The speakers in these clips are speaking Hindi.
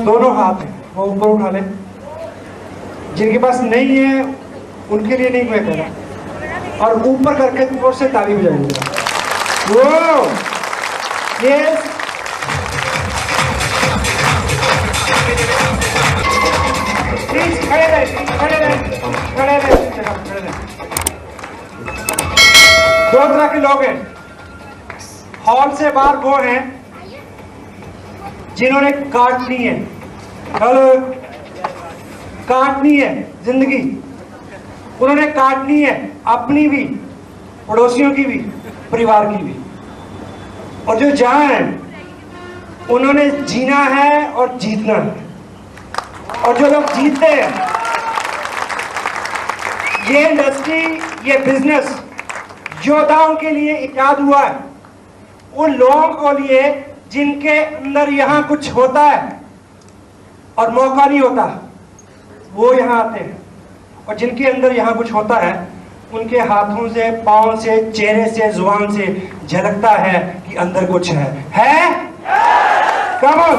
दोनों हाथ हैं वो ऊपर उठा ले। जिनके पास नहीं है उनके लिए नहीं मैं कह रहा, और ऊपर करके जोर से ताली बजाएंगे। वो ये प्लीज खड़े रहे, खड़े रहे, खड़े रहे, खड़े रहे। दो तरह के लोग हैं हॉल से बाहर, वो हैं जिन्होंने काटनी है, हेलो, काटनी है जिंदगी, उन्होंने काटनी है अपनी भी, पड़ोसियों की भी, परिवार की भी। और जो जहां है उन्होंने जीना है और जीतना है। और जो लोग जीतते हैं, ये इंडस्ट्री, ये बिजनेस योद्धाओं के लिए इजाद हुआ है, उन लोगों को लिए जिनके अंदर यहां कुछ होता है और मौका नहीं होता, वो यहां आते हैं। और जिनके अंदर यहां कुछ होता है, उनके हाथों से, पांव से, चेहरे से, जुबान से झलकता है कि अंदर कुछ है? Come on.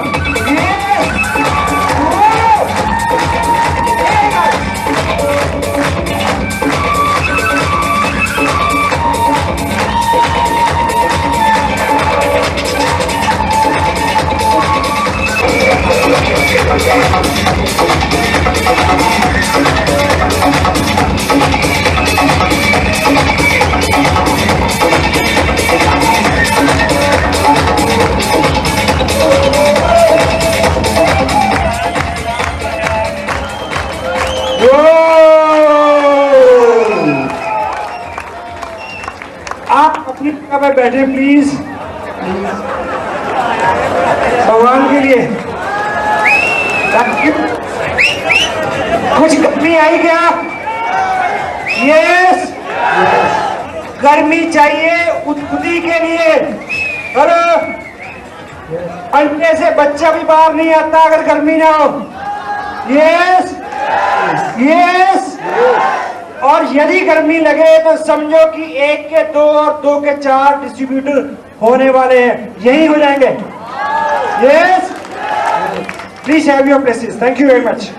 आप अपनी जगह पे बैठे प्लीज, भगवान के लिए। कुछ गर्मी आई क्या? यस, गर्मी चाहिए उत्पत्ति के लिए। अरे अंडे से बच्चा भी बाहर नहीं आता अगर गर्मी ना हो। Yes yes. और यदि गर्मी लगे तो समझो कि 1 के 2 और 2 के 4 डिस्ट्रीब्यूटर होने वाले हैं, यही हो जाएंगे। Yes, please have your places. Thank you very much.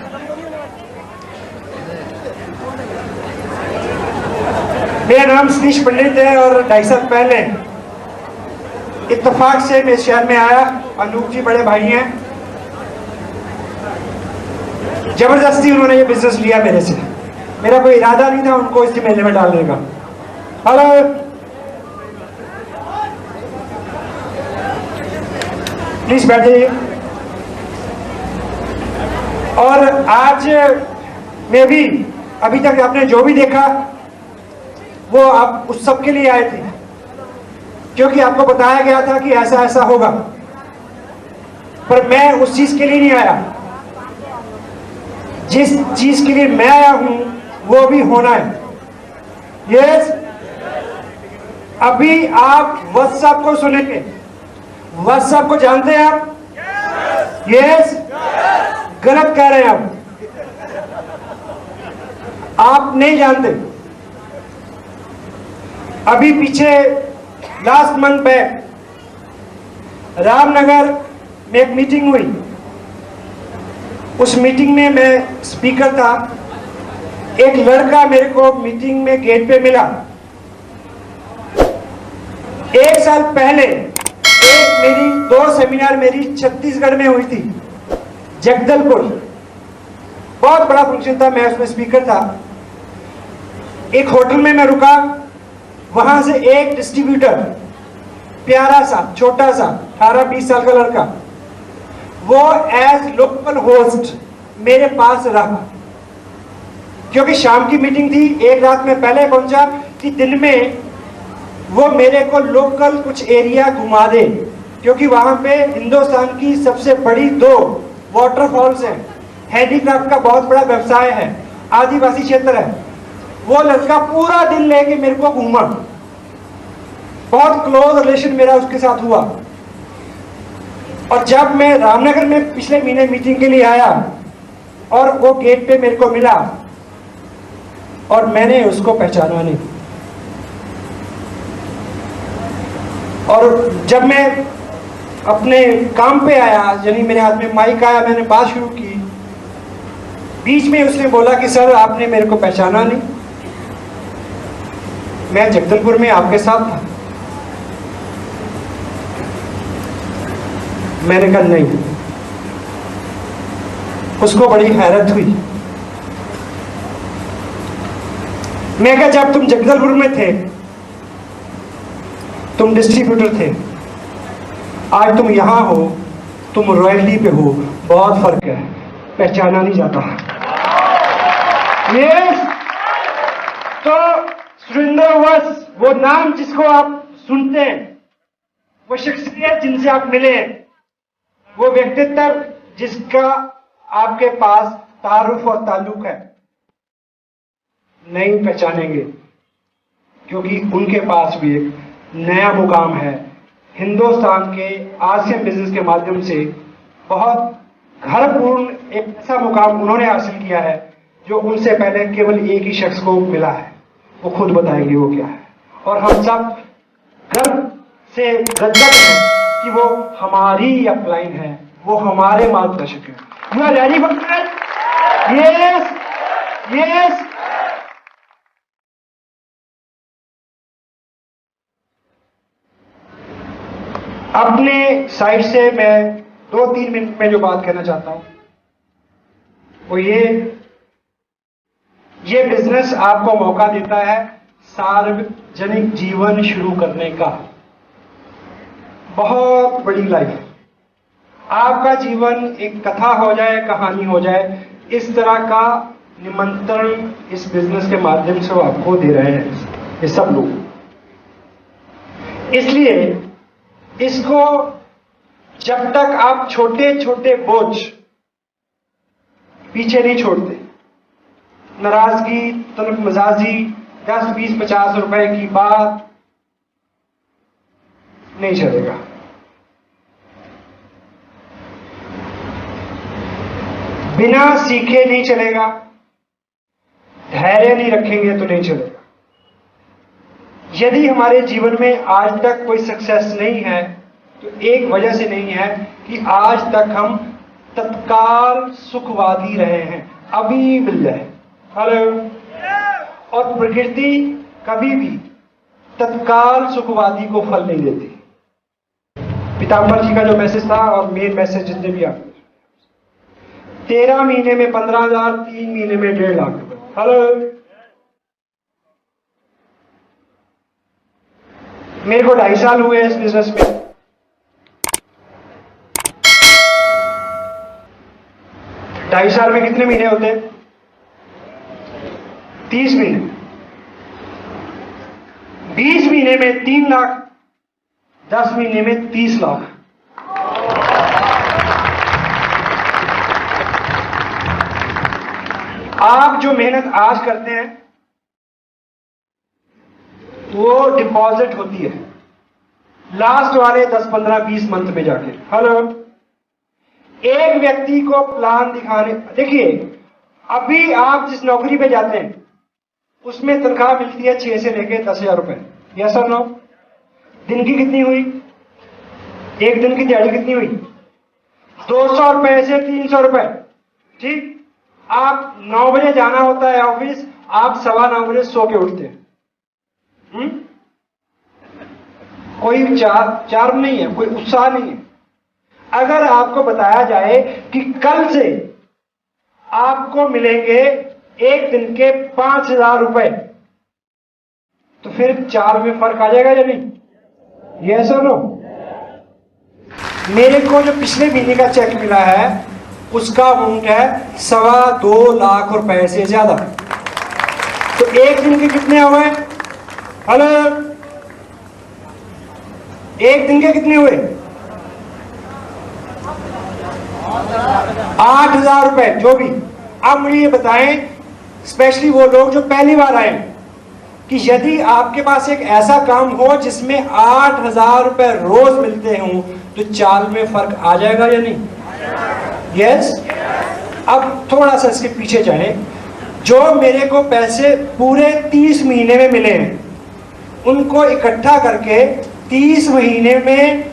मेरा नाम सतीश पंडित है और 2.5 साल पहले इत्तेफाक से मेरे शहर में आया। अनूप जी बड़े भाई हैं, जबरदस्ती उन्होंने ये बिजनेस लिया मेरे से। मेरा कोई इरादा नहीं था उनको इस मेले में डालने का। हेलो, प्लीज बैठिए। और आज में भी अभी तक आपने जो भी देखा वो आप उस सब के लिए आए थे, क्योंकि आपको बताया गया था कि ऐसा ऐसा होगा। पर मैं उस चीज के लिए नहीं आया, जिस चीज के लिए मैं आया हूं वो भी होना है। यस, अभी आप व्हाट्सएप को सुनेंगे। व्हाट्सएप को जानते हैं आप? यस, गलत कह रहे हैं आप नहीं जानते। अभी पीछे लास्ट मंथ बैक रामनगर में एक मीटिंग हुई। उस मीटिंग में मैं स्पीकर था। एक लड़का मेरे को मीटिंग में गेट पे मिला। 1 साल पहले एक मेरी 2 सेमिनार मेरी छत्तीसगढ़ में हुई थी, जगदलपुर। बहुत बड़ा फंक्शन था, मैं उसमें स्पीकर था। एक होटल में मैं रुका, वहां से एक डिस्ट्रीब्यूटर, प्यारा सा छोटा सा 18-20 साल का लड़का, वो एज लोकल होस्ट मेरे पास रहा। क्योंकि शाम की मीटिंग थी, एक रात में पहले पहुंचा कि दिन में वो मेरे को लोकल कुछ एरिया घुमा दे, क्योंकि वहां पे हिंदुस्तान की सबसे बड़ी 2 वाटरफॉल्स हैं। हैंडीक्राफ्ट का बहुत बड़ा व्यवसाय है, आदिवासी क्षेत्र है। वो लड़का पूरा दिन लेके मेरे को घूमा। बहुत क्लोज रिलेशन मेरा उसके साथ हुआ। और जब मैं रामनगर में पिछले महीने मीटिंग के लिए आया और वो गेट पे मेरे को मिला और मैंने उसको पहचाना नहीं। और जब मैं अपने काम पे आया, यानी मेरे हाथ में माइक आया, मैंने बात शुरू की। बीच में उसने बोला कि सर आपने मेरे को पहचाना नहीं, मैं जगदलपुर में आपके साथ था। मैंने कहा नहीं। उसको बड़ी हैरत हुई। मैं कहा जब तुम जगदलपुर में थे तुम डिस्ट्रीब्यूटर थे, आज तुम यहां हो, तुम रॉयल्टी पे हो, बहुत फर्क है, पहचाना नहीं जाता। यस, तो सुरेंद्र वत्स वो नाम जिसको आप सुनते हैं, वो शख्सियत जिनसे आप मिले हैं, वो व्यक्तित्व जिसका आपके पास तारुफ और ताल्लुक है, नहीं पहचानेंगे, क्योंकि उनके पास भी एक नया मुकाम है। हिंदुस्तान के आसियान बिजनेस के माध्यम से बहुत घरपूर्ण एक ऐसा मुकाम उन्होंने हासिल किया है जो उनसे पहले केवल एक ही शख्स को मिला है। वो खुद बताएंगे वो क्या है, और हम सब गर्व से गदगद हैं कि वो हमारी अपलाइन है, वो हमारे मार्गदर्शक है। You are ready for that? Yes, yes. अपने साइड से मैं 2-3 मिनट में जो बात कहना चाहता हूं वो ये बिजनेस आपको मौका देता है सार्वजनिक जीवन शुरू करने का। बहुत बड़ी लाइफ, आपका जीवन एक कथा हो जाए, कहानी हो जाए, इस तरह का निमंत्रण इस बिजनेस के माध्यम से वो आपको दे रहे हैं ये सब लोग। इसलिए इसको जब तक आप छोटे छोटे बोझ पीछे नहीं छोड़ते, नाराजगी, तलब मजाजी, 10, 20, 50 रुपए की बात नहीं चलेगा। बिना सीखे नहीं चलेगा, धैर्य नहीं रखेंगे तो नहीं चलेगा। यदि हमारे जीवन में आज तक कोई सक्सेस नहीं है तो एक वजह से नहीं है कि आज तक हम तत्काल सुखवादी रहे हैं, अभी मिल जाए। हेलो। और प्रकृति कभी भी तत्काल सुखवादी को फल नहीं देती। पीताम्बर जी का जो मैसेज था और मेन मैसेज जितने भी आप 13 महीने में 15,000, 3 महीने में 1.5 लाख रुपए। हेलो। मेरे को 2.5 साल हुए इस बिजनेस में। ढाई साल में कितने महीने होते हैं? 30 महीने। 20 महीने में 3 लाख, 10 महीने में 30 लाख। आप जो मेहनत आज करते हैं वो डिपॉजिट होती है लास्ट वाले 10, 15, 20 मंथ में जाके। हेलो। एक व्यक्ति को प्लान दिखाने, देखिए अभी आप जिस नौकरी पे जाते हैं उसमें तनख्वाह मिलती है 6 से लेके 10,000 रुपए। यस और नो? दिन की कितनी हुई? एक दिन की दिहाड़ी कितनी हुई? 200 रुपए से 300 रुपए। ठीक। आप 9 बजे जाना होता है ऑफिस, आप 9:15 बजे सो के उठते हैं। कोई चार्म नहीं है, कोई उत्साह नहीं है। अगर आपको बताया जाए कि कल से आपको मिलेंगे एक दिन के 5,000 रुपए, तो फिर 4 में फर्क आ जाएगा या नहीं? यस और नो? मेरे को जो पिछले महीने का चेक मिला है उसका अमाउंट है 2.25 लाख रुपए से ज्यादा। तो एक दिन के कितने हुए? हेलो। एक दिन के कितने हुए? 8,000 रुपए जो भी। अब मुझे ये बताएं, स्पेशली वो लोग जो पहली बार आए, कि यदि आपके पास एक ऐसा काम हो जिसमें 8,000 रुपए रोज मिलते हों तो चाल में फर्क आ जाएगा या नहीं? यस। अब थोड़ा सा इसके पीछे जाएं। जो मेरे को पैसे पूरे 30 महीने में मिले हैं उनको इकट्ठा करके 30 महीने में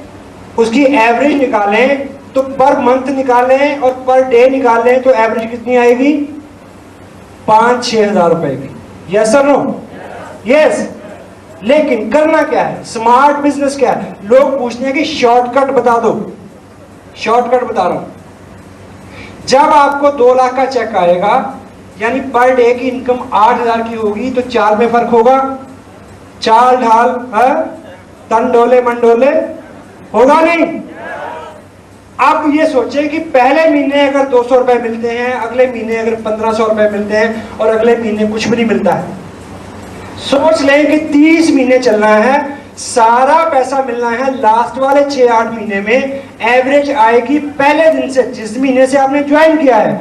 उसकी एवरेज निकालें तो पर मंथ निकालें और पर डे निकालें तो एवरेज कितनी आएगी? 5-6 हजार रुपए की। यस और नो? यस। लेकिन करना क्या है? स्मार्ट बिजनेस क्या है? लोग पूछते हैं कि शॉर्टकट बता दो। शॉर्टकट बता रहा हूं। जब आपको 2 लाख का चेक आएगा, यानी पर डे की इनकम 8,000 की होगी, तो चाल में फर्क होगा। चाल ढाल तन डोले मन डोले होगा नहीं? आप ये सोचें कि पहले महीने अगर 200 रुपए मिलते हैं, अगले महीने अगर 1500 रुपए मिलते हैं और अगले महीने कुछ भी नहीं मिलता है। सोच लें कि 30 महीने चलना है, सारा पैसा मिलना है लास्ट वाले 6-8 महीने में। एवरेज आएगी पहले दिन से, जिस महीने से आपने ज्वाइन किया है,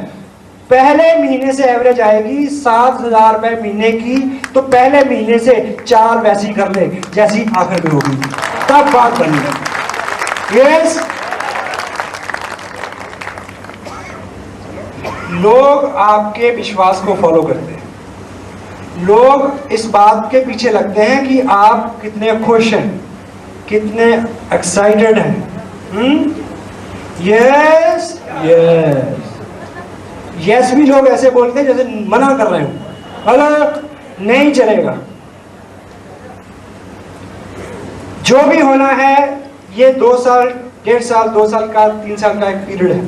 पहले महीने से एवरेज आएगी 7,000 रुपए महीने की। तो पहले महीने से चाल वैसी कर ले जैसी आखिर में होगी, तब बात बनी। यस। लोग आपके विश्वास को फॉलो करते हैं। लोग इस बात के पीछे लगते हैं कि आप कितने खुश हैं, कितने एक्साइटेड हैं। यस यस यस भी लोग ऐसे बोलते हैं जैसे मना कर रहे हो। हेलो, नहीं चलेगा। जो भी होना है, ये 2 साल 1.5 साल 2 साल का 3 साल का एक पीरियड है।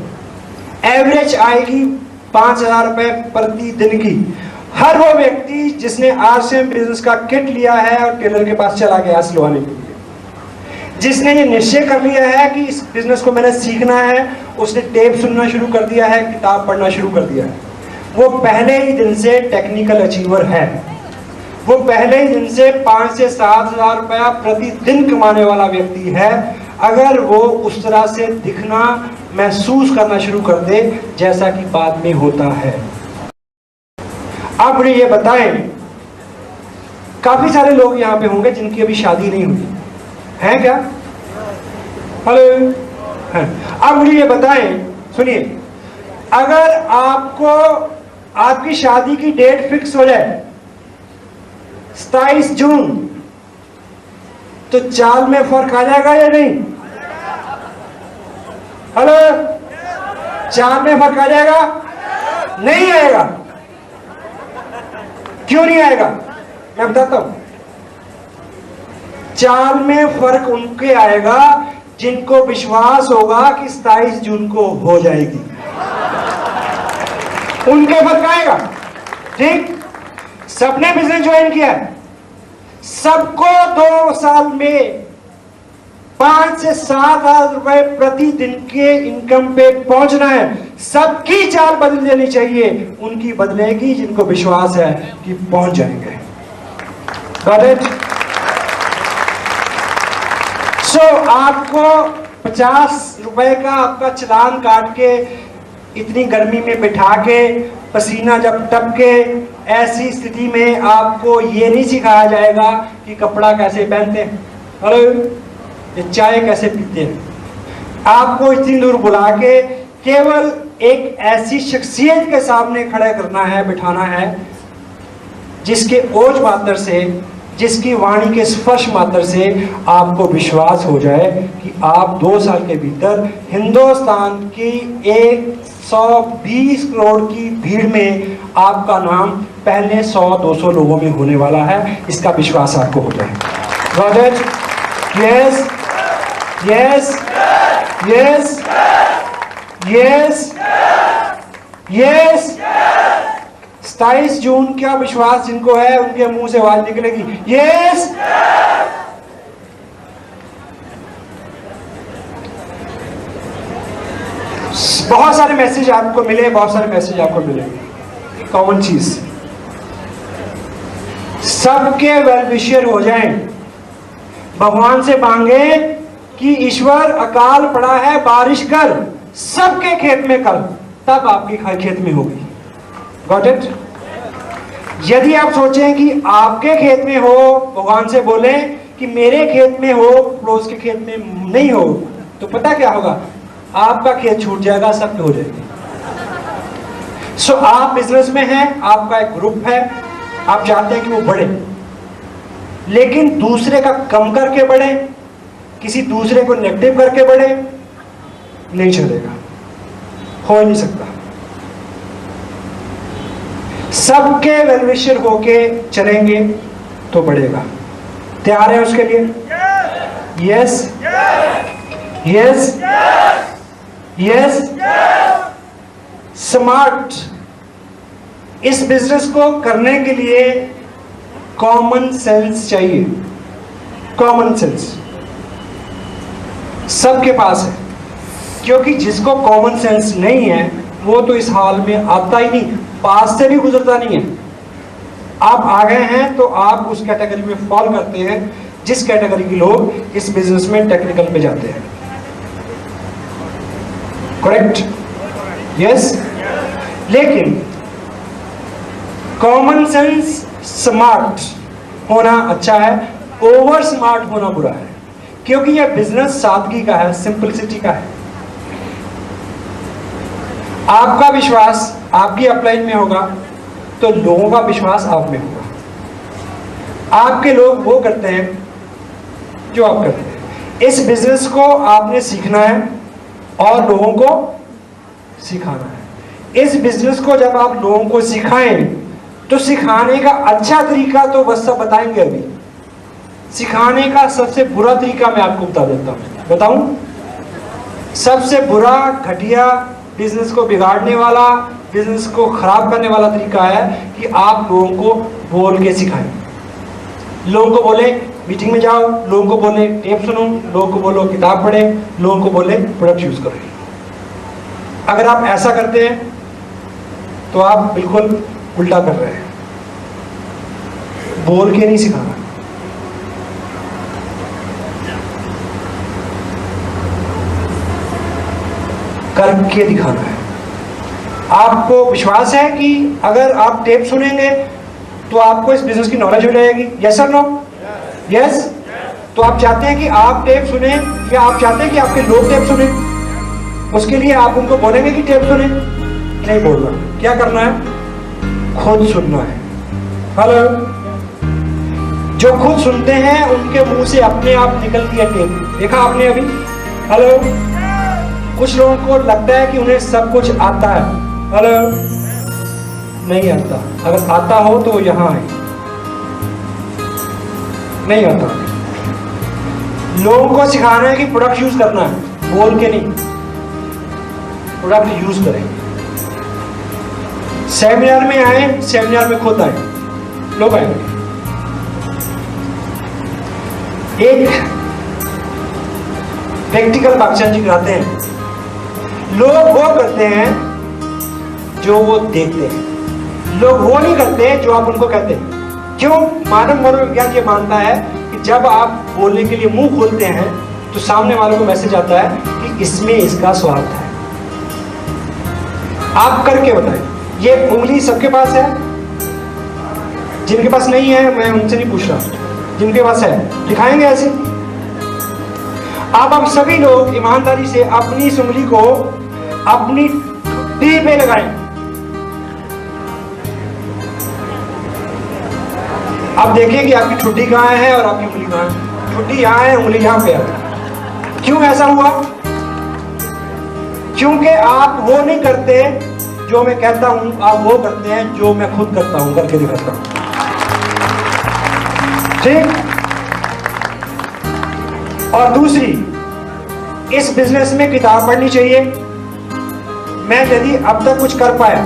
एवरेज आएगी 5,000 रुपए प्रति दिन की। हर वो व्यक्ति जिसने आरसीएम बिजनेस का किट लिया है और टेलर के पास चला गया सिलवाने के लिए, जिसने ये निश्चय कर लिया है कि इस बिजनेस को मैंने सीखना है, उसने टेप सुनना शुरू कर दिया है, किताब पढ़ना शुरू कर दिया है, वो पहले ही दिन से टेक्निकल अचीवर है। वो पहले ही दिन से 5 से 7 हजार रुपया प्रतिदिन कमाने वाला व्यक्ति है, अगर वो उस तरह से दिखना महसूस करना शुरू कर दे जैसा कि बाद में होता है। आप मुझे ये बताएं, काफी सारे लोग यहाँ पे होंगे जिनकी अभी शादी नहीं हुई है क्या? हेलो, अब मुझे ये बताएं, सुनिए, अगर आपको आपकी शादी की डेट फिक्स हो जाए 27 जून, तो चाल में फर्क आ जाएगा या नहीं? हेलो, चाल में फर्क आ जाएगा? नहीं आएगा। क्यों नहीं आएगा? मैं बताता हूं। चाल में फर्क उनके आएगा जिनको विश्वास होगा कि 27 जून को हो जाएगी, उनके फर्क आएगा। ठीक, सबने बिजनेस ज्वाइन किया है, सबको 2 साल में 5 से 7 हजार रुपए प्रतिदिन के इनकम पे पहुंचना है। सबकी चाल बदल देनी चाहिए, उनकी बदलेगी जिनको विश्वास है कि पहुंच जाएंगे। Got it? So, आपको 50 रुपए का आपका चालान काट के इतनी गर्मी में बिठा के, पसीना जब टपके, ऐसी स्थिति में आपको ये नहीं सिखाया जाएगा कि कपड़ा कैसे पहनते हैं, हेलो, ये चाय कैसे पीते हैं। आपको इतनी दूर बुला के केवल एक ऐसी शख्सियत के सामने खड़ा करना है, बिठाना है, जिसके ओज मात्र से, जिसकी वाणी के स्पर्श मात्र से आपको विश्वास हो जाए कि आप 2 साल के भीतर हिंदुस्तान की 120 करोड़ की भीड़ में आपका नाम पहले 100-200 लोगों में होने वाला है। इसका विश्वास आपको हो जाए। Got it? Yes, yes, yes, yes, yes. 27 जून का विश्वास जिनको है, उनके मुंह से आवाज निकलेगी यस। बहुत सारे मैसेज आपको मिले, बहुत सारे मैसेज आपको मिले। कॉमन चीज, सबके वेल विशर हो जाएं। भगवान से मांगे कि ईश्वर अकाल पड़ा है, बारिश कर सबके खेत में कर, तब आपकी खेत में होगी। Got it? यदि आप सोचें कि आपके खेत में हो, भगवान से बोले कि मेरे खेत में हो, पड़ोस के खेत में नहीं हो, तो पता क्या होगा? आपका खेत छूट जाएगा, सबके हो जाएगी। सो आप बिजनेस में हैं, आपका एक ग्रुप है, आप चाहते हैं कि वो बढ़े, लेकिन दूसरे का कम करके बढ़े किसी दूसरे को नेगेटिव करके बढ़े, नहीं चलेगा, हो ही नहीं सकता। सबके वेलविशर होके चलेंगे तो बढ़ेगा। तैयार है उसके लिए? Yes yes yes. स्मार्ट इस बिजनेस को करने के लिए कॉमन सेंस चाहिए। कॉमन सेंस सबके पास है, क्योंकि जिसको कॉमन सेंस नहीं है वो तो इस हाल में आता ही नहीं, पास से भी गुजरता नहीं है। आप आ गए हैं तो आप उस कैटेगरी में फॉल करते हैं जिस कैटेगरी के लोग इस बिजनेस में टेक्निकल पे जाते हैं। करेक्ट? यस। लेकिन कॉमन सेंस स्मार्ट होना अच्छा है, ओवर स्मार्ट होना बुरा है, क्योंकि यह बिजनेस सादगी का है, सिंपलिसिटी का है। आपका विश्वास आपकी अपलाइन में होगा तो लोगों का विश्वास आप में होगा। आपके लोग वो करते हैं जो आप करते हैं। इस बिजनेस को आपने सीखना है और लोगों को सिखाना है। इस बिजनेस को जब आप लोगों को सिखाएं तो सिखाने का अच्छा तरीका तो बस सब बताएंगे। अभी सिखाने का सबसे बुरा तरीका मैं आपको बता देता हूं। बताऊं? सबसे बुरा, घटिया, बिजनेस को बिगाड़ने वाला, बिजनेस को खराब करने वाला तरीका है कि आप लोगों को बोल के सिखाएं। लोगों को बोले मीटिंग में जाओ, लोगों को बोले टेप सुनो, लोगों को बोलो किताब पढ़े, लोगों को बोले प्रोडक्ट यूज करें। अगर आप ऐसा करते हैं तो आप बिल्कुल उल्टा कर रहे हैं। बोल के नहीं सिखाना, करके दिखाना है। आपको विश्वास है कि अगर आप टेप सुनेंगे तो आपको इस बिजनेस की नॉलेज हो जाएगी? यस और नो? यस। तो आप चाहते हैं कि आप टेप सुने या आप चाहते हैं कि आपके लोग टेप सुने? उसके लिए आप उनको बोलेंगे कि टेप सुने? नहीं बोलना। क्या करना है? खुद सुनना है। हेलो? जो खुद सुनते हैं उनके मुंह से अपने आप निकलती है टेप। देखा आपने अभी? हेलो? कुछ लोगों को लगता है कि उन्हें सब कुछ आता है। हेलो? नहीं आता। अगर आता हो तो यहां आए। नहीं आता। लोगों को सिखाना है कि प्रोडक्ट यूज करना है, बोल के नहीं, प्रोडक्ट यूज करें। सेमिनार में आए, सेमिनार में खुद आए, लोग आएंगे। एक प्रैक्टिकल बागचंद जी कराते हैं। लोग वो करते हैं जो वो देखते हैं, लोग वो नहीं करते जो आप उनको कहते हैं। क्यों? मानव मनोविज्ञान ये मानता है कि जब आप बोलने के लिए मुंह खोलते हैं तो सामने वालों को मैसेज आता है कि इसमें इसका स्वार्थ है। आप करके बताएं। ये उंगली सबके पास है? जिनके पास नहीं है मैं उनसे नहीं पूछ रहा, जिनके पास है दिखाएंगे ऐसे। आप सभी लोग ईमानदारी से अपनी इस उंगली को अपनी टी पे लगाएं। आप देखिए कि आपकी ठुड्डी कहां है और आपकी उंगली कहां है। ठुड्डी यहां है, उंगली यहां पे है। क्यों ऐसा हुआ? क्योंकि आप वो नहीं करते जो मैं कहता हूं, आप वो करते हैं जो मैं खुद करता हूं, करके दिखाता हूं। ठीक? और दूसरी, इस बिजनेस में किताब पढ़नी चाहिए। मैं यदि अब तक कुछ कर पाया,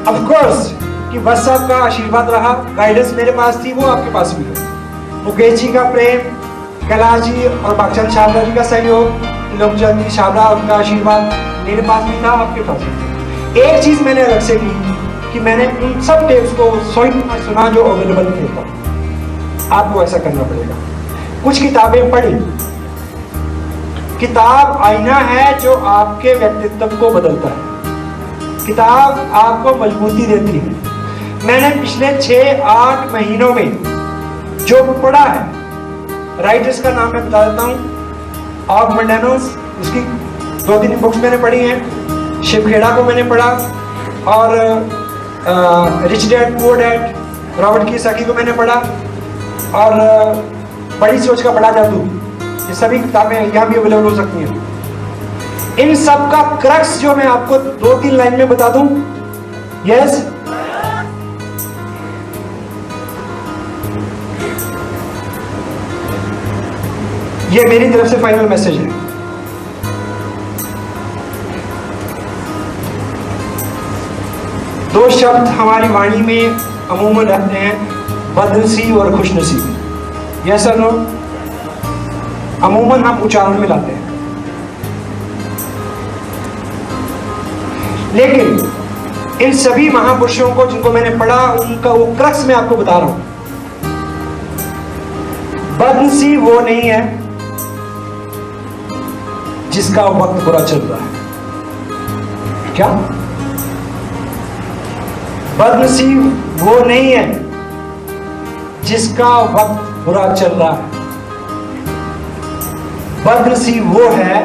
ऑफ कोर्स कि बस साहब का आशीर्वाद रहा, गाइडेंस मेरे पास थी, वो आपके पास भी है। मुकेश जी का प्रेम, कैलाश जी और बागचंद छाबड़ा जी का सहयोग, लोकचंद जी छाबड़ा उनका आशीर्वाद मेरे पास भी था, आपके पास भी था। एक चीज मैंने अलग से की कि मैंने उन सब टेप्स को सुना जो अवेलेबल थे तब। आपको ऐसा करना पड़ेगा। कुछ किताबें पढ़ी। किताब आईना है जो आपके व्यक्तित्व को बदलता है। किताब आपको मजबूती देती है। मैंने पिछले 6-8 महीनों में जो पढ़ा है, राइटर्स का नाम मैं बता देता हूँ। ऑफ मंडानोस, उसकी 2-3 बुक्स मैंने पढ़ी हैं। शिव खेड़ा को मैंने पढ़ा, और rich dad poor dad Robert Kiyosaki को मैंने पढ़ा, और बड़ी सोच का बड़ा जादू ये सभी किताबें यहाँ भी अवेलेबल हो सकती हैं। इन सब का क्रक्स जो मैं आपको 2-3 लाइन में बता दूं। यस, ये मेरी तरफ से फाइनल मैसेज है। दो शब्द हमारी वाणी में अमूमन रहते हैं, बदनसीब और खुशनसीब। यस सर, नो, अमूमन हम उच्चारण में लाते हैं, लेकिन इन सभी महापुरुषों को जिनको मैंने पढ़ा, उनका वो क्रक्स मैं आपको बता रहा हूं। बदनसीब वो नहीं है जिसका वक्त बुरा चल रहा है। क्या? बदनसीब वो नहीं है जिसका वक्त बुरा चल रहा है। बदनसीब वो है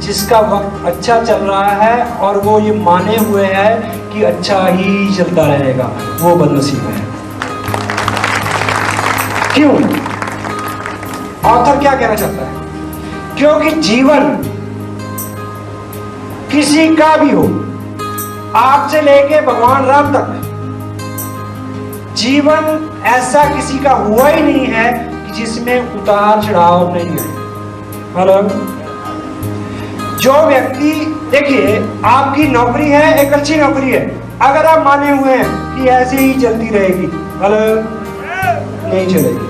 जिसका वक्त अच्छा चल रहा है और वो ये माने हुए है कि अच्छा ही चलता रहेगा, वो बदनसीब है। क्यों? ऑथर क्या कहना चाहता है? क्योंकि जीवन किसी का भी हो, आपसे लेके भगवान राम तक, जीवन ऐसा किसी का हुआ ही नहीं है कि जिसमें उतार चढ़ाव नहीं है। मतलब जो व्यक्ति, देखिए आपकी नौकरी है, एक अच्छी नौकरी है, अगर आप माने हुए हैं कि ऐसे ही चलती रहेगी, मतलब नहीं चलेगी।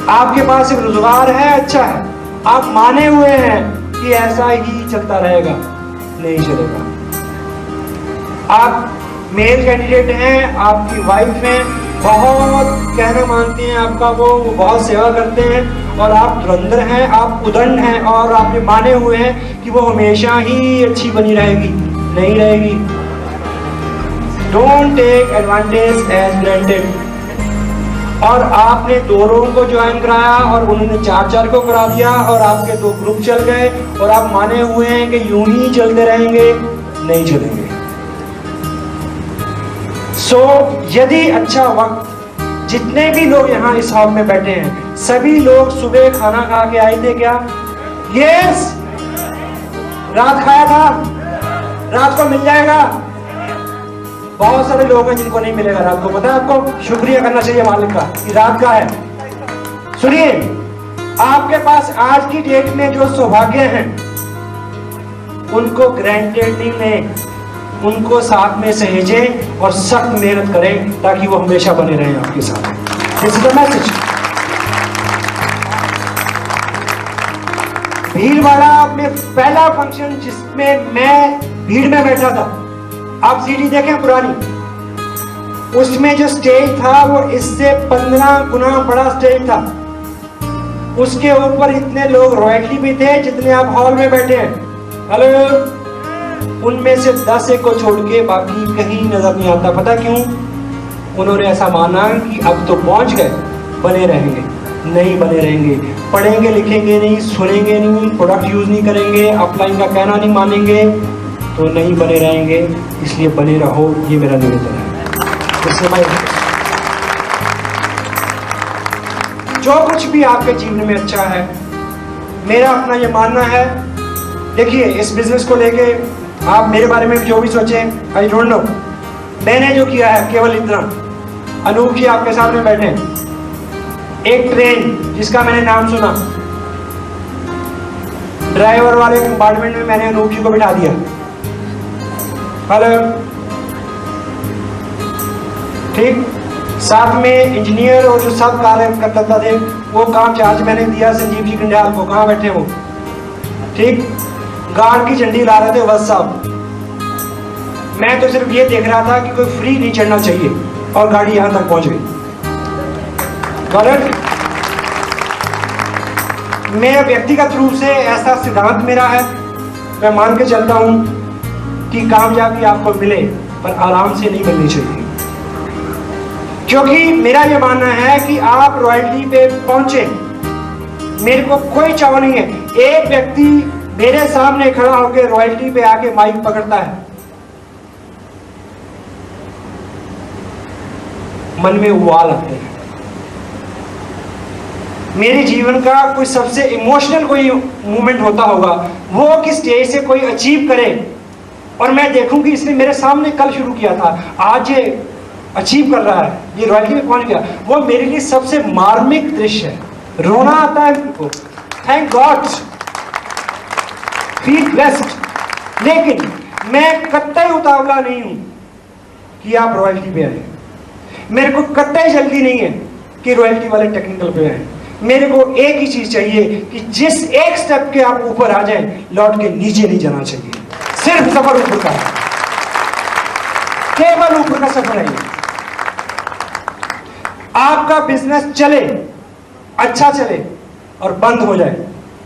आपके पास एक रोजगार है, अच्छा है, आप माने हुए हैं कि ऐसा ही चलता रहेगा, नहीं चलेगा। आप मेल कैंडिडेट हैं, आपकी वाइफ है, बहुत कहना मानते हैं आपका, वो बहुत सेवा करते हैं, और आप धुरंधर हैं, आप उदंड हैं, और आपने माने हुए हैं कि वो हमेशा ही अच्छी बनी रहेगी, नहीं रहेगी। Don't take advantage as granted. और आपने 2 लोगों को ज्वाइन कराया और उन्होंने 4-4 को करा दिया और आपके 2 ग्रुप चल गए और आप माने हुए हैं कि यूं ही चलते रहेंगे, नहीं चलेंगे। सो यदि अच्छा वक्त, जितने भी लोग यहाँ इस हॉल में बैठे हैं, सभी लोग सुबह खाना खा के आए थे क्या? यस। रात खाया था? रात को मिल जाएगा? बहुत सारे लोग हैं जिनको नहीं मिलेगा रात को, पता है आपको? शुक्रिया करना चाहिए मालिक का कि रात का है। सुनिए, आपके पास आज की डेट में जो सौभाग्य हैं उनको ग्रांटेड नहीं लें, उनको साथ में सहेजें और सख्त मेहनत करें ताकि वो हमेशा बने रहें आपके साथ। This is the message. Bhilwara में पहला फंक्शन जिसमें मैं भीड़ में बैठा था, आप सीडी देखें पुरानी, उसमें जो स्टेज था वो इससे 15 गुना बड़ा स्टेज था। उसके ऊपर इतने लोग रॉयल्टी भी थे जितने आप हॉल में बैठे हैं। हेलो, उनमें से 10 एक को छोड़ के बाकी कहीं नजर नहीं आता। पता क्यों? उन्होंने ऐसा माना कि अब तो पहुंच गए, बने रहेंगे। नहीं बने रहेंगे, पढ़ेंगे लिखेंगे नहीं, सुनेंगे नहीं, प्रोडक्ट यूज नहीं करेंगे, अपलाइन का कहना नहीं मानेंगे, तो नहीं बने रहेंगे। इसलिए बने रहो, ये मेरा निवेदन है। इससे भाई जो कुछ भी आपके जीवन में अच्छा है, मेरा अपना ये मानना है। देखिए, इस बिजनेस को लेके आप मेरे बारे में जो भी सोचें, आई डोंट नो, मैंने जो किया है केवल इतना। अनूप जी आपके सामने बैठे, एक ट्रेन जिसका मैंने नाम सुना, ड्राइवर वाले कंपार्टमेंट में मैंने अनूप जी को बिठा दिया। हेलो, ठीक, साथ में इंजीनियर और जो सब कार्य करता थे वो काम चार्ज मैंने दिया संजीव जी कंडियाल को। कहाँ बैठे वो? ठीक, गार्ड की झंडी ला रहे थे बस साहब। मैं तो सिर्फ ये देख रहा था कि कोई फ्री नहीं चढ़ना चाहिए, और गाड़ी यहां तक पहुंच गई। गलत। मैं व्यक्तिगत रूप से ऐसा सिद्धांत मेरा है, मैं मान के चलता हूं कि कामयाबी आपको मिले पर आराम से नहीं मिलनी चाहिए। क्योंकि मेरा ये मानना है कि आप रॉयल्टी पे पहुंचे, मेरे को कोई चाव नहीं है। एक व्यक्ति मेरे सामने खड़ा होकर रॉयल्टी पे आके माइक पकड़ता है, मन में उबाल आते हैं। मेरे जीवन का कोई सबसे इमोशनल कोई मोमेंट होता होगा, वो कि स्टेज से कोई अचीव करे और मैं देखूं कि इसने मेरे सामने कल शुरू किया था, आज ये अचीव कर रहा है, ये रॉयल्टी में पहुंच गया, वो मेरे लिए सबसे मार्मिक दृश्य है। रोना आता है उनको, थैंक गॉड, फील ब्लेस्ड। लेकिन मैं कतई उतावला नहीं हूं कि आप रॉयल्टी पे आए, मेरे को कतई जल्दी नहीं है कि रॉयल्टी वाले टेक्निकल पे आए। मेरे को एक ही चीज चाहिए कि जिस एक स्टेप के आप ऊपर आ जाएं, लौट के नीचे नहीं जाना चाहिए। सिर्फ सफर ऊपर का है, केवल ऊपर का सफर है। आपका बिजनेस चले, अच्छा चले और बंद हो जाए,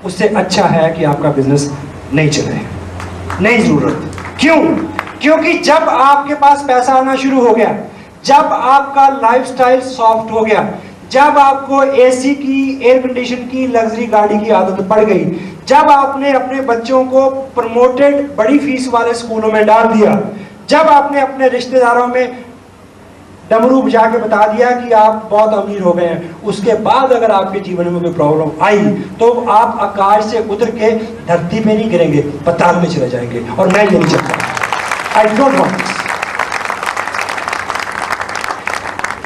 उससे अच्छा है कि आपका बिजनेस नहीं चले, नहीं जरूरत। क्यों? क्योंकि जब आपके पास पैसा आना शुरू हो गया, जब आपका लाइफस्टाइल सॉफ्ट हो गया, जब आपको एसी की, एयर कंडीशन की, लग्जरी गाड़ी की आदत पड़ गई, जब आपने अपने बच्चों को प्रमोटेड बड़ी फीस वाले स्कूलों में डाल दिया, जब आपने अपने रिश्तेदारों में डमरू बजा के बता दिया कि आप बहुत अमीर हो गए हैं, उसके बाद अगर आपके जीवन में कोई प्रॉब्लम आई तो आप आकाश से उतर के धरती पे नहीं गिरेंगे, पताल में चले जाएंगे। और मैं ये नहीं चाहता, आई डोंट वांट दिस।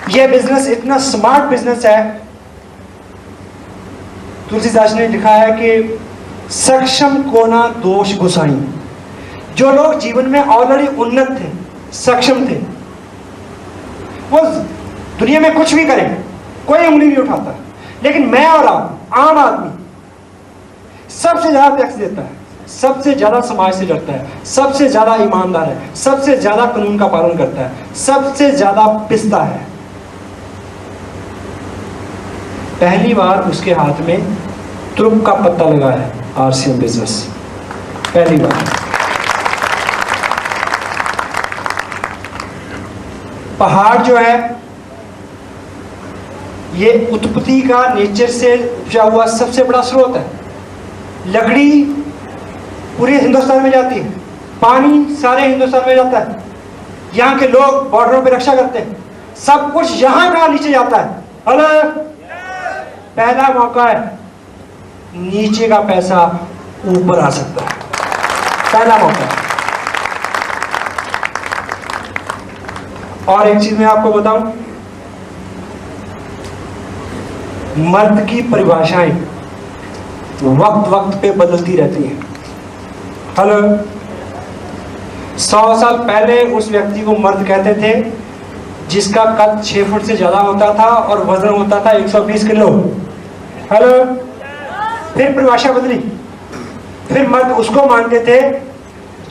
ये बिजनेस इतना स्मार्ट बिजनेस है, तुलसीदास ने लिखा है कि सक्षम कोना दोष गुसाई। जो लोग जीवन में ऑलरेडी उन्नत थे, सक्षम थे, वो दुनिया में कुछ भी करें, कोई उंगली नहीं उठाता। लेकिन मैं और आप, आम आदमी, सबसे ज्यादा टैक्स देता है, सबसे ज्यादा समाज से डरता है, सबसे ज्यादा ईमानदार है, सबसे ज्यादा कानून का पालन करता है, सबसे ज्यादा पिसता है। पहली बार उसके हाथ में तुरुप का पत्ता लगा है आरसीएम बिजनेस, पहली बार। पहाड़ जो है ये उत्पत्ति का, नेचर से उपजा हुआ सबसे बड़ा स्रोत है। लकड़ी पूरे हिंदुस्तान में जाती है, पानी सारे हिंदुस्तान में जाता है, यहाँ के लोग बॉर्डरों पे रक्षा करते हैं, सब कुछ यहाँ का नीचे जाता है। हेलो, पहला मौका है, नीचे का पैसा ऊपर आ सकता है, पहला मौका है। और एक चीज मैं आपको बताऊं, मर्द की परिभाषाएं वक्त वक्त पे बदलती रहती हैं। हेलो, 100 साल पहले उस व्यक्ति को मर्द कहते थे जिसका कद 6 फुट से ज्यादा होता था और वजन होता था 120 किलो। हेलो, फिर परिभाषा बदली, फिर मर्द उसको मानते थे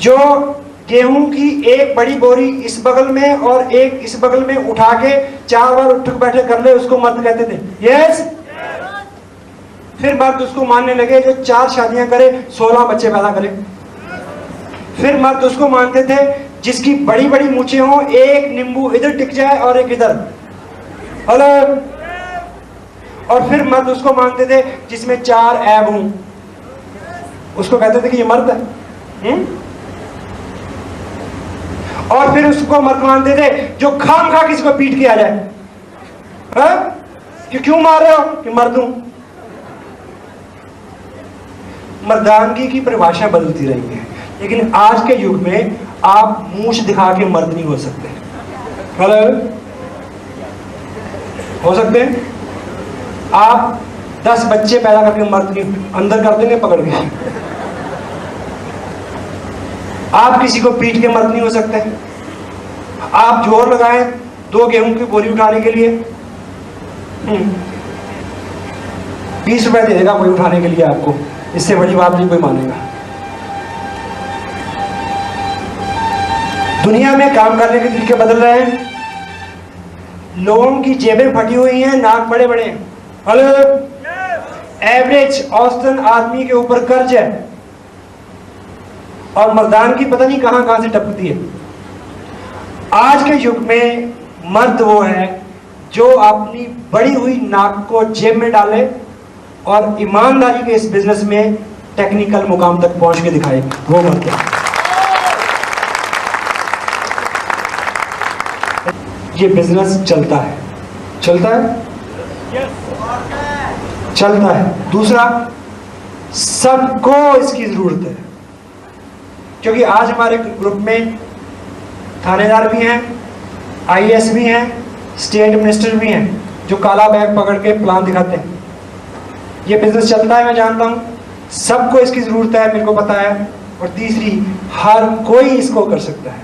जो गेहूं की एक बड़ी बोरी इस बगल में और एक इस बगल में उठा के 4 बार उठक बैठे कर ले, उसको मर्द कहते थे। यस। फिर मर्द उसको मानने लगे जो 4 शादियां करे, 16 बच्चे पैदा करे। फिर मर्द उसको मानते थे जिसकी बड़ी बड़ी मूछें हो, एक नींबू इधर टिक जाए और एक इधर। हेलो। और फिर मर्द उसको मानते थे जिसमें 4 ऐब हों, उसको कहते थे कि ये मर्द है। और फिर उसको मर्द मानते थे जो खाम खा किसी को पीट के आ जाए। कि क्यों मार रहे हो? कि मर्द हूं। मर्दानगी की परिभाषा बदलती रही है, लेकिन आज के युग में आप मूंछ दिखा के मर्द नहीं हो सकते। हेलो, हो सकते हैं आप 10 बच्चे पैदा करके मर्द नहीं, अंदर कर देंगे पकड़ के। आप किसी को पीट के मर्द नहीं हो सकते। आप जोर लगाएं 2 गेहूं की बोरी उठाने के लिए, 20 रुपए दे देगा कोई उठाने के लिए आपको, इससे बड़ी बात नहीं कोई मानेगा। दुनिया में काम करने के तरीके बदल रहे हैं, लोगों की जेबें फटी हुई हैं, नाक बड़े बड़े हैं। हेलो, एवरेज औसतन आदमी के ऊपर कर्ज है और मर्दान की पता नहीं कहां कहां से टपकती है। आज के युग में मर्द वो है जो अपनी बड़ी हुई नाक को जेब में डाले और ईमानदारी के इस बिजनेस में टेक्निकल मुकाम तक पहुंच के दिखाए, वो मर्द है। ये बिजनेस चलता है, चलता है। चलता है। दूसरा, सबको इसकी जरूरत है, क्योंकि आज हमारे ग्रुप में थानेदार भी हैं, आईएएस भी हैं, स्टेट मिनिस्टर भी हैं, जो काला बैग पकड़ के प्लान दिखाते हैं। ये बिजनेस चलता है, मैं जानता हूँ, सबको इसकी जरूरत है, मेरे को पता है। और तीसरी, हर कोई इसको कर सकता है,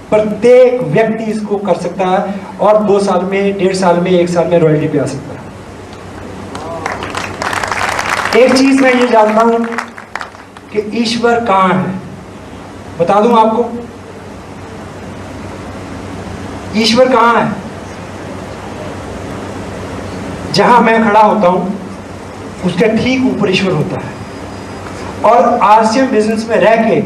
प्रत्येक व्यक्ति इसको कर सकता है और 2 साल में, 1.5 साल में, 1 साल में रॉयल्टी पे आ सकता है। एक चीज मैं ये जानता हूं कि ईश्वर कहां है, बता दूं आपको, ईश्वर कहां है? जहां मैं खड़ा होता हूं उसके ठीक ऊपर ईश्वर होता है। और आरसीएम बिजनेस में रह के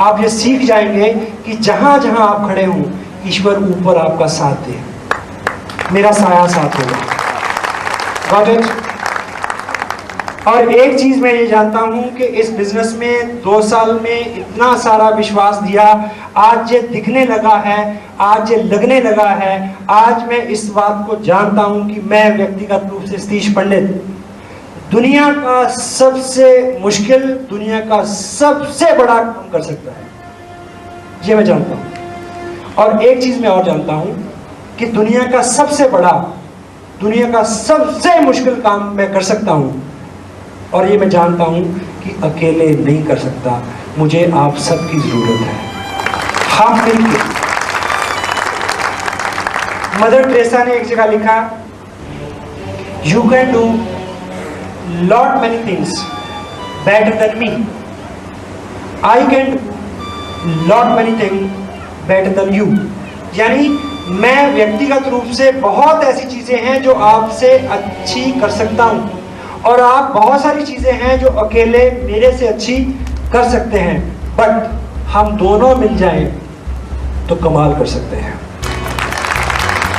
आप ये सीख जाएंगे कि जहां जहां आप खड़े हो ईश्वर ऊपर आपका साथ दे, मेरा साया साथ होगा। Got it? और एक चीज मैं ये जानता हूं कि इस बिजनेस में 2 साल में इतना सारा विश्वास दिया, आज ये दिखने लगा है, आज ये लगने लगा है। आज मैं इस बात को जानता हूं कि मैं व्यक्तिगत रूप से सतीश पंडित दुनिया का सबसे मुश्किल, दुनिया का सबसे बड़ा काम कर सकता है, ये मैं जानता हूं। और एक चीज मैं और जानता हूं कि दुनिया का सबसे बड़ा, दुनिया का सबसे मुश्किल काम मैं कर सकता हूं। और ये मैं जानता हूं कि अकेले नहीं कर सकता, मुझे आप सबकी जरूरत है। हम मिलकर, मदर टेरेसा ने एक जगह लिखा, you can do lot many things better than me, I can lot many things better than you। यानी मैं व्यक्तिगत रूप से बहुत ऐसी चीजें हैं जो आपसे अच्छी कर सकता हूं और आप बहुत सारी चीजें हैं जो अकेले मेरे से अच्छी कर सकते हैं, बट हम दोनों मिल जाएं तो कमाल कर सकते हैं।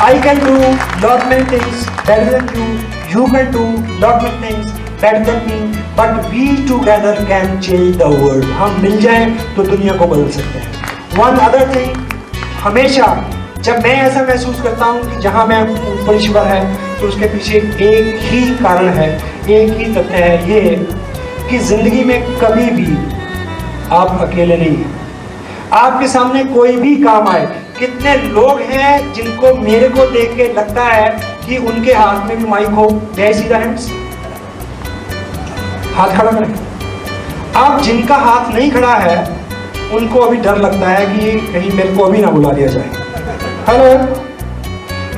I can do lot many things better than you, you can do lot many things better than me, but we together can change the world। हम मिल जाएं तो दुनिया को बदल सकते हैं। One other thing, हमेशा जब मैं ऐसा महसूस करता हूं कि जहां मैं ऊपर ईश्वर है, तो उसके पीछे एक ही कारण है, एक ही तथ्य है, ये कि जिंदगी में कभी भी आप अकेले नहीं हैं। आपके सामने कोई भी काम आए, कितने लोग हैं जिनको मेरे को देख के लगता है कि उनके हाथ में भी माइक हो, दे सी द हैंड्स, हाथ खड़ा करें। अब जिनका हाथ नहीं खड़ा है उनको अभी डर लगता है कि कहीं मेरे को अभी ना बुला लिया जाए। हेलो,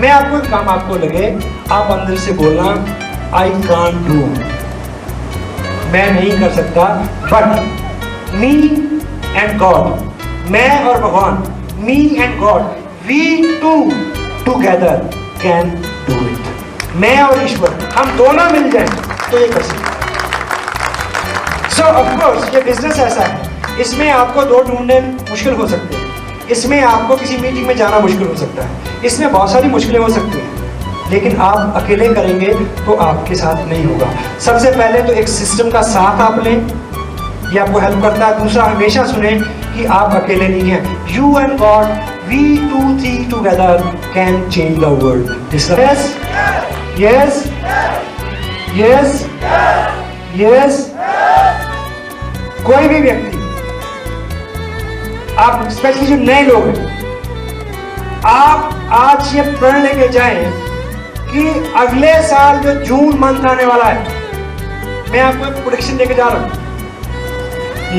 मैं आपको एक काम आपको लगे, आप अंदर से बोलना, आई कांट डू, मैं नहीं कर सकता, बट मी एंड गॉड, मैं और भगवान, me and god, we two together can do it. मैं और ईश्वर, हम दोनों मिल जाएं तो ये कर सकते। सो ऑफ कोर्स ये बिजनेस ऐसा है, इसमें आपको 2 ढूंढने मुश्किल हो सकते हैं, इसमें आपको किसी मीटिंग में जाना मुश्किल हो सकता है, इसमें बहुत सारी मुश्किलें हो सकती हैं, लेकिन आप अकेले करेंगे तो आपके साथ नहीं होगा। सबसे पहले तो एक सिस्टम का साथ आप लें, ये आपको हेल्प करता है। दूसरा, हमेशा सुने कि आप अकेले नहीं हैं, you and god, we 2 3 together can change the world. Yes yes yes yes. कोई भी व्यक्ति, आप स्पेशली जो नए लोग हैं, आप आज ये प्रण लेके जाएं कि अगले साल जो जून मंथ आने वाला है, मैं आपको एक प्रेडिक्शन देके जा रहा हूं।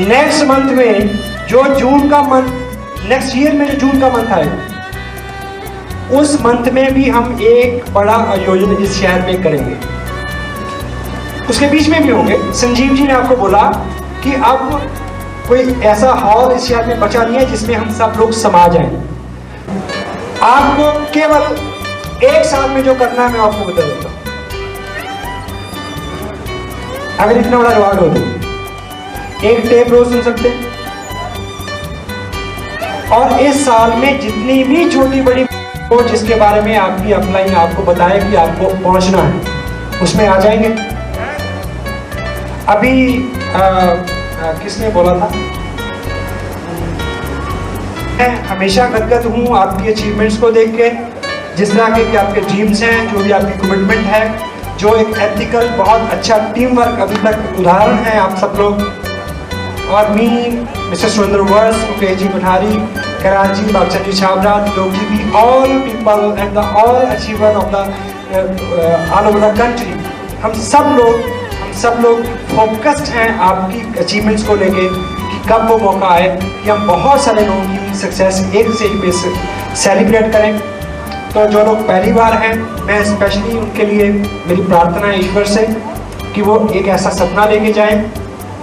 नेक्स्ट मंथ में जो जून का मंथ, नेक्स्ट ईयर में जो जून का मंथ आएगा, उस मंथ में भी हम एक बड़ा आयोजन इस शहर में करेंगे। उसके बीच में भी होंगे। संजीव जी ने आपको बोला कि अब कोई ऐसा हॉल इस शहर में बचा नहीं है जिसमें हम सब लोग समा जाएं। आपको केवल 1 साल में जो करना है मैं आपको बता देता हूं। अगर इतना बड़ा रिवार्ड हो तो एक टेप रोज सुन सकते हैं, और इस साल में जितनी भी छोटी बड़ी जिसके बारे में आपकी अपलाइन आपको बताया कि आपको पहुंचना है, उसमें आ जाएंगे। अभी किसने बोला था, मैं हमेशा गदगद हूँ आपकी अचीवमेंट्स को देख के, जिस तरह के कि आपके ड्रीम्स हैं, जो भी आपकी कमिटमेंट है, जो एक एथिकल बहुत अच्छा टीम वर्क अभी तक उदाहरण है आप सब लोग। और मी, मिस्टर सुरेंद्र वर्स, मुकेश जी कोठारी, कराची, बागचंदी छाबरा, डोगी बी, all people and the all achiever of the all over the country, हम सब लोग फोकस्ड हैं आपकी अचीवमेंट्स को लेके कि कब वो मौका आए कि हम बहुत सारे लोगों की सक्सेस एक स्टेज पे सेलिब्रेट करें। तो जो लोग पहली बार हैं, मैं स्पेशली उनके लिए मेरी प्रार्थना है ईश्वर से कि वो एक ऐसा सपना लेके जाएं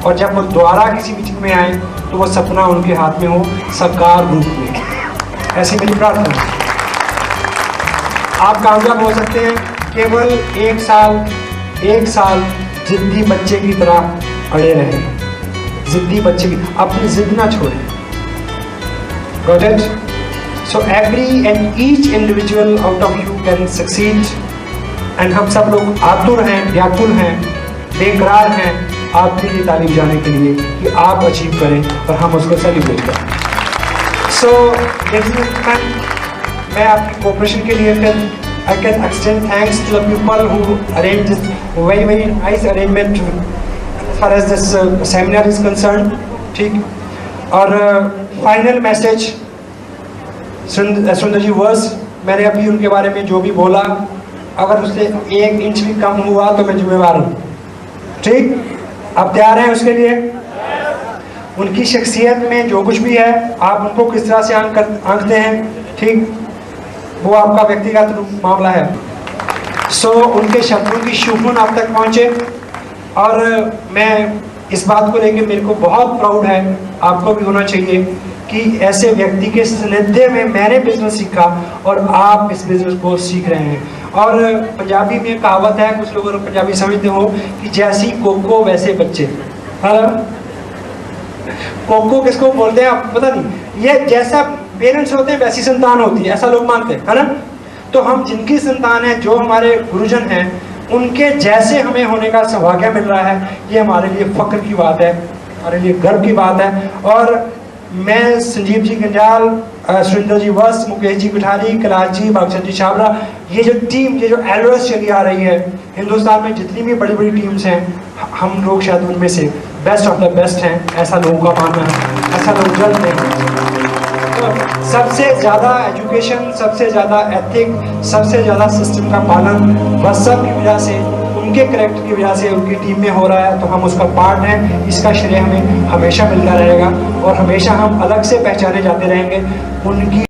और जब वो दोबारा किसी मीटिंग में आए तो वो सपना उनके हाथ में हो साकार रूप में। ऐसी मेरी प्रार्थना है। आप कामयाब हो सकते हैं केवल एक साल जिद्दी बच्चे की तरह अड़े रहें। जिद्दी बच्चे की, अपनी जिद ना छोड़ें। Got it? So every and each individual out of you can succeed. And हम सब लोग आतुर हैं, व्याकुल हैं, बेकरार हैं आपके लिए तालीम जाने के लिए कि आप अचीव करें और हम उसको सेलिब्रेट करें। So मैं आपकी कोऑपरेशन के लिए फिर I can extend thanks to the people who arranged this very nice arrangement as far as this seminar is concerned. ठीक। और फाइनल मैसेज सुरेंद्र जी वर्स, मैंने अभी उनके बारे में जो भी बोला, अगर उससे 1 इंच भी कम हुआ तो मैं जिम्मेवार हूँ। ठीक, आप तैयार हैं उसके लिए? उनकी शख्सियत में जो कुछ भी है आप उनको किस तरह से आंकते हैं, ठीक, वो आपका व्यक्तिगत मामला है। सो उनके शब्दों की शुभन आप तक पहुँचे। और मैं इस बात को लेकर मेरे को बहुत प्राउड है, आपको भी होना चाहिए कि ऐसे व्यक्ति के सानिध्य में मैंने बिजनेस सीखा और आप इस बिजनेस को सीख रहे हैं। और पंजाबी में कहावत है, कुछ लोग पंजाबी समझते हो कि जैसी कोको वैसे बच्चे। हाँ, कोको किसको बोलते हैं आप पता नहीं, ये जैसा पेरेंट्स होते हैं वैसी संतान होती है, ऐसा लोग मानते हैं, है ना। तो हम जिनकी संतान है, जो हमारे गुरुजन हैं, उनके जैसे हमें होने का सौभाग्य मिल रहा है, ये हमारे लिए फख्र की बात है, हमारे लिए गर्व की बात है। और मैं संजीव जी गंजाल, सुरेंद्र जी वर्स, मुकेश जी कोठारी, कैलाश जी, बागचंदी छाबरा, ये जो टीम, ये जो एलओएस चली आ रही है हिंदुस्तान में, जितनी भी बड़ी बड़ी टीम्स हैं, हम लोग शायद उनमें से बेस्ट ऑफ द बेस्ट हैं, ऐसा लोगों का मानना है, ऐसा लोग जल्द हैं। तो सबसे ज़्यादा एजुकेशन, सबसे ज़्यादा एथिक, सबसे ज़्यादा सिस्टम का पालन बस सब की वजह से, उनके करेक्टर की वजह से उनकी टीम में हो रहा है। तो हम उसका पार्ट हैं, इसका श्रेय हमें हमेशा मिलता रहेगा और हमेशा हम अलग से पहचाने जाते रहेंगे। उनकी